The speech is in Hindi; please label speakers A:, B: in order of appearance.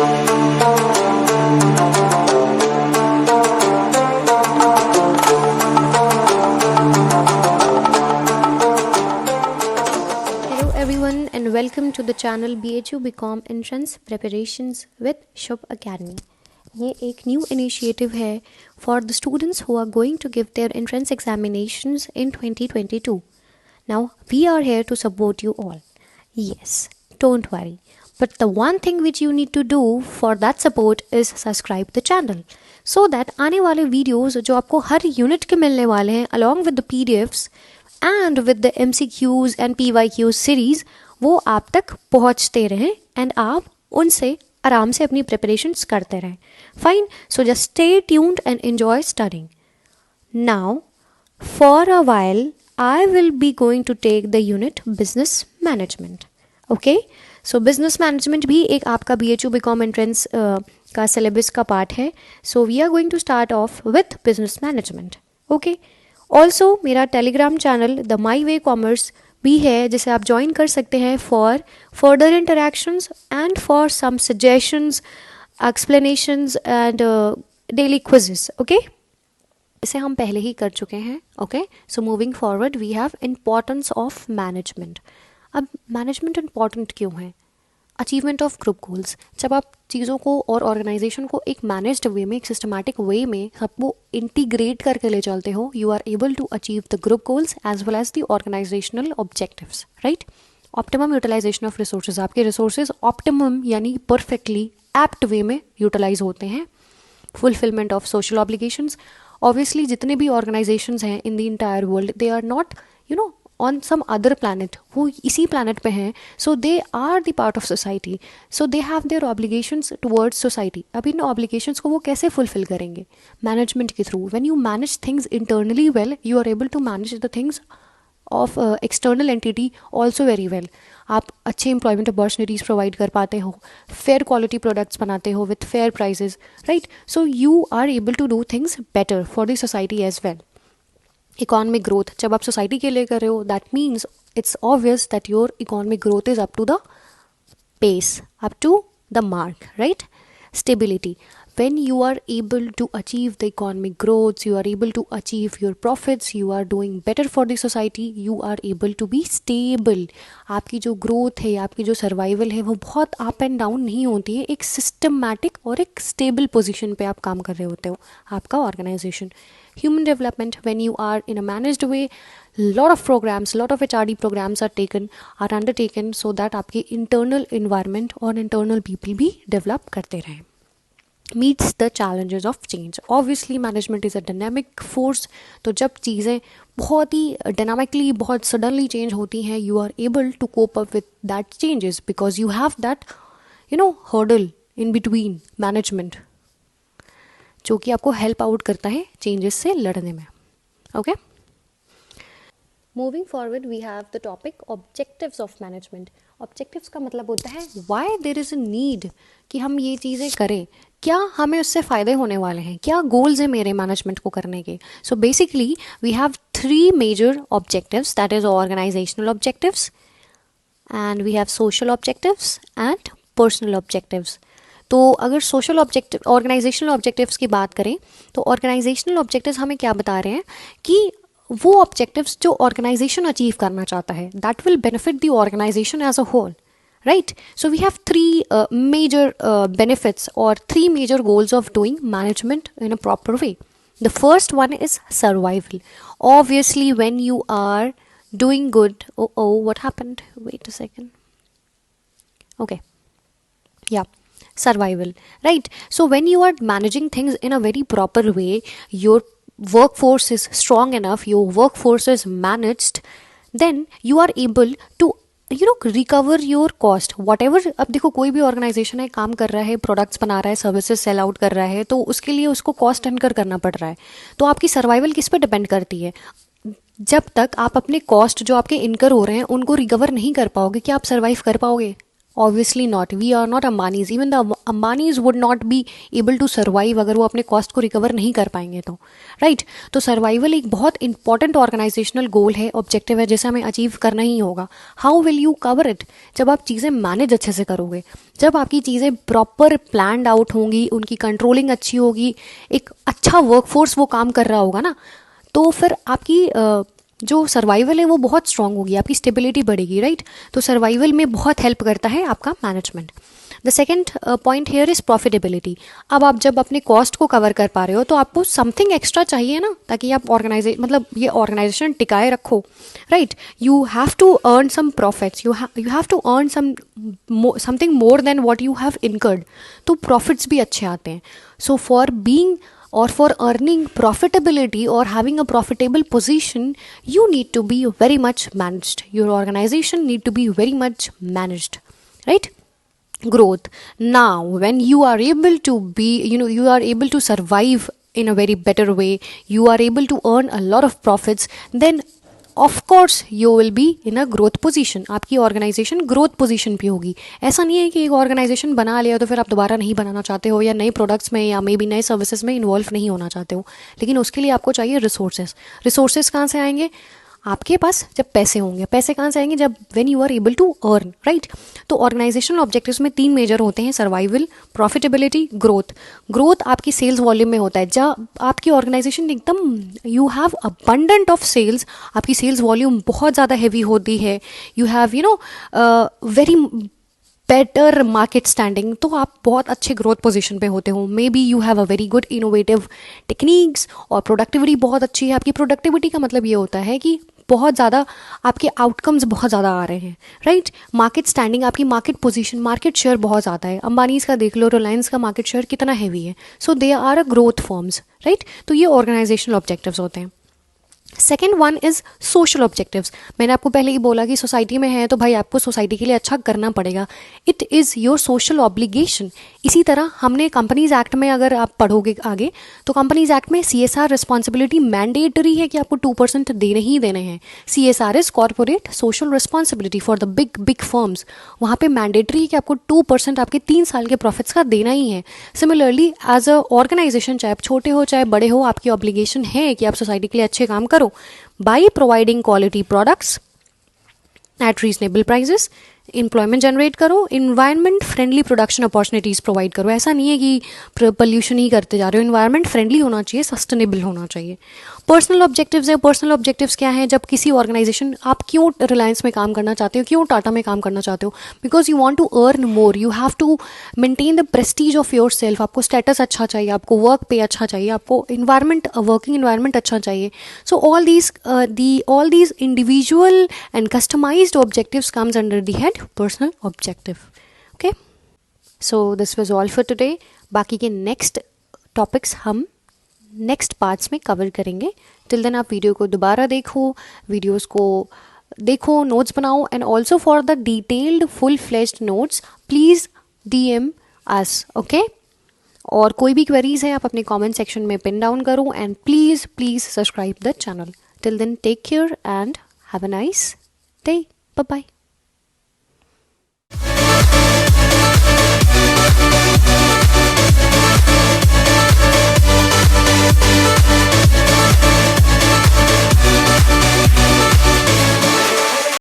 A: everyone and welcome to the channel BHU BCom Entrance Preparations with Shubh Academy. ये एक न्यू इनिशिएटिव है for the students who are going to give their entrance examinations in 2022. Now we are here to support you all. Yes, don't worry. But the one thing which you need to do for that support is subscribe the channel so that आने वाले videos जो आपको हर यूनिट के मिलने वाले हैं along with the PDFs and with the MCQs and PYQs series वो आप तक पहुँचते रहें and आप उनसे आराम से अपनी preparations करते रहें. Fine, so just stay tuned and enjoy studying. Now, for a while, I will be going to take the unit Business Management. Okay? So business management भी एक आपका BHU BCom entrance का syllabus का part है. So we are going to start off with business management. Okay? Also मेरा Telegram channel the my way commerce भी है जिसे आप ज्वाइन कर सकते हैं for further interactions and for some suggestions, explanations and daily quizzes. Okay, इसे हम पहले ही कर चुके हैं. Okay, so moving forward we have importance of management. अब मैनेजमेंट इम्पॉर्टेंट क्यों है? Achievement of group goals. जब आप चीज़ों को और ऑर्गेनाइजेशन को एक मैनेज्ड वे में, एक सिस्टमैटिक वे में सबको इंटीग्रेट करके ले चलते हो, you are able to achieve the group goals as well as the organisational objectives. Right? Optimum utilisation of resources. आपके रिसोर्सेज ऑप्टिमम यानी परफेक्टली एप्ट वे में यूटिलाइज होते हैं. Fulfilment of social obligations. Obviously जितने भी ऑर्गेनाइजेशंस हैं in the entire world, they are not on some other planet, वो इसी planet पे हैं, so they are the part of society, so they have their obligations towards society. अब इन obligations को वो कैसे fulfill करेंगे? Management के through. When you manage things internally well, you are able to manage the things of external entity also very well. आप अच्छे employment opportunities provide कर पाते हो, fair quality products बनाते हो with fair prices, right? So you are able to do things better for the society as well. Economic growth. जब आप सोसाइटी के लिए कर रहे हो, that means it's obvious that your economic growth is up to the pace, up to the mark. Right? Stability. when you are able to achieve the economic growth, you are able to achieve your profits, you are doing better for the society, you are able to be stable. आपकी जो ग्रोथ है, आपकी जो सर्वाइवल है, वो बहुत अप एंड डाउन नहीं होती है. एक सिस्टमैटिक और एक स्टेबल पोजीशन पे आप काम कर रहे होते हो, आपका organisation. Human development. when you are in a managed way, lot of programs, lot of HRD programs are undertaken so that आपके internal environment और internal people भी develop करते रहें. meets the challenges of change. Obviously management is a dynamic force. तो जब चीज़ें बहुत ही dynamically, बहुत suddenly change होती हैं, you are able to cope up with that changes because you have that hurdle in between management जो कि आपको हेल्प आउट करता है चेंजेस से लड़ने में. Okay, moving forward we have the topic objectives of management. Objectives का मतलब होता है why there is a need कि हम ये चीज़ें करें, क्या हमें उससे फ़ायदे होने वाले हैं, क्या गोल्स हैं मेरे मैनेजमेंट को करने के. So basically we have 3 major objectives, that is organisational objectives and we have social objectives and personal objectives. तो अगर सोशल ऑब्जेक्टिव, ऑर्गेनाइजेशनल ऑब्जेक्टिव्स की बात करें तो ऑर्गेनाइजेशनल ऑब्जेक्टिव्स हमें क्या बता रहे हैं कि वो ऑब्जेक्टिव्स जो ऑर्गेनाइजेशन अचीव करना चाहता है, that will benefit the organisation as a whole. Right? So we have 3 major benefits और 3 major goals of doing management in a proper way. The first one is survival. Obviously when you are doing good, what happened, wait a second, okay, yeah, survival. Right? So when you are managing things in a very proper way, your workforce is strong enough, your workforce is managed, then you are able to recover your cost what ever. अब देखो कोई भी ऑर्गेनाइजेशन है, काम कर रहा है, प्रोडक्ट्स बना रहा है, सर्विसेज सेल आउट कर रहा है, तो उसके लिए उसको कॉस्ट इनकर करना पड़ रहा है. तो आपकी सर्वाइवल किस पे डिपेंड करती है? जब तक आप अपने कॉस्ट जो आपके इनकर हो रहे हैं उनको रिकवर नहीं कर पाओगे, क्या आप सर्वाइव कर पाओगे? Obviously not, we are not Ambanis, even the Ambanis would not be able to survive अगर वो अपने कॉस्ट को रिकवर नहीं कर पाएंगे तो, राइट। तो सर्वाइवल एक बहुत इंपॉर्टेंट ऑर्गेनाइजेशनल गोल है, ऑब्जेक्टिव है, जिसे हमें अचीव करना ही होगा। How will you cover it? जब आप चीज़ें मैनेज अच्छे से करोगे, जब आपकी चीज़ें प्रॉपर प्लान्ड आउट होंगी, उनकी कंट्रोलिंग अच्छी होगी, एक अच्छा वर्कफोर्स वो काम कर रहा होगा ना, तो फिर आपकी जो सर्वाइवल है वो बहुत स्ट्रांग होगी, आपकी स्टेबिलिटी बढ़ेगी, राइट। तो सर्वाइवल में बहुत हेल्प करता है आपका management. The second point here is profitability. अब आप जब अपने कॉस्ट को कवर कर पा रहे हो तो आपको समथिंग एक्स्ट्रा चाहिए ना, ताकि आप मतलब ये ऑर्गेनाइजेशन टिकाए रखो, right. You have to earn some profits, you have to earn something more than what you have incurred, तो प्रॉफिट्स भी अच्छे आते हैं। So for being or for earning profitability or having a profitable position, you need to be very much managed. Your organization need to be very much managed, right? Growth. Now when you are able to be, you are able to survive in a very better way, you are able to earn a lot of profits, then of course you will be in a growth position. आपकी ऑर्गेनाइजेशन ग्रोथ पोजीशन पे होगी। ऐसा नहीं है कि एक ऑर्गेनाइजेशन बना लिया तो फिर आप दोबारा नहीं बनाना चाहते हो, या नए प्रोडक्ट्स में या मे बी नए सर्विसेज में इन्वॉल्व नहीं होना चाहते हो, लेकिन उसके लिए आपको चाहिए रिसोर्सेज। रिसोर्सेज कहाँ से आएंगे? आपके पास जब पैसे होंगे। पैसे कहाँ से आएंगे? जब when you are able to earn, right. तो ऑर्गेनाइजेशनल ऑब्जेक्टिव्स में 3 मेजर होते हैं, सर्वाइवल, प्रॉफिटेबिलिटी, ग्रोथ। ग्रोथ आपकी सेल्स वॉल्यूम में होता है। जब आपकी ऑर्गेनाइजेशन एकदम you have abundant of sales, आपकी सेल्स वॉल्यूम बहुत ज़्यादा हैवी होती है, you have very better market standing, तो आप बहुत अच्छे ग्रोथ पोजीशन पे होते हो। Maybe you have a very good innovative techniques और प्रोडक्टिविटी बहुत अच्छी है। आपकी प्रोडक्टिविटी का मतलब ये होता है कि बहुत ज़्यादा आपके आउटकम्स बहुत ज़्यादा आ रहे हैं, राइट। मार्केट स्टैंडिंग, आपकी मार्केट पोजीशन, मार्केट शेयर बहुत ज़्यादा है। अंबानीज का देख लो, रिलायंस का मार्केट शेयर कितना हैवी है। So they are a growth firms, right. तो ये ऑर्गेनाइजेशनल ऑब्जेक्टिव्स होते हैं। Second one is social objectives. मैंने आपको पहले ही बोला कि सोसाइटी में है तो भाई आपको सोसाइटी के लिए अच्छा करना पड़ेगा। It is your social obligation. इसी तरह हमने कंपनीज एक्ट में, अगर आप पढ़ोगे आगे, तो कंपनीज एक्ट में CSR रिस्पॉन्सिबिलिटी मैंडेटरी है कि आपको 2% देने ही देने हैं। CSR is corporate social responsibility for the big firms. वहाँ पे मैंडेटरी है कि आपको 2% आपके 3 साल के प्रॉफिट्स का देना ही है। सिमिलरली एज अ ऑर्गेनाइजेशन, चाहे आप छोटे हो चाहे बड़े हो, आपकी ऑब्लिगेशन है कि आप सोसाइटी के लिए अच्छे काम करो by providing quality products at reasonable prices, employment generate करो, environment friendly production opportunities provide करो। ऐसा नहीं है कि पोल्यूशन ही करते जा रहे हो, इन्वायरमेंट फ्रेंडली होना चाहिए, सस्टेनेबल होना चाहिए। पर्सनल ऑब्जेक्टिव्स है। पर्सनल ऑब्जेक्टिव्स क्या है? जब किसी ऑर्गेनाइजेशन, आप क्यों रिलायंस में काम करना चाहते हो, क्यों टाटा में काम करना चाहते हो? Because you want to earn more, you have to maintain the prestige of yourself. आपको स्टेटस अच्छा चाहिए, आपको वर्क पे अच्छा चाहिए, आपको इन्वायरमेंट, वर्किंग इन्वायरमेंट अच्छा चाहिए। So all these individual and customised objectives comes under the head personal objective. Okay, so this was all for today. बाकी के नेक्स्ट टॉपिक्स हम नेक्स्ट पार्ट्स में कवर करेंगे। टिल देन आप वीडियो को दोबारा देखो, वीडियोस को देखो, नोट्स बनाओ, and also for the detailed full fleshed notes please DM us, okay. और कोई भी क्वेरीज है आप अपने कमेंट सेक्शन में पिन डाउन करो, and please subscribe the channel. Till then take care and have a nice day. Bye bye.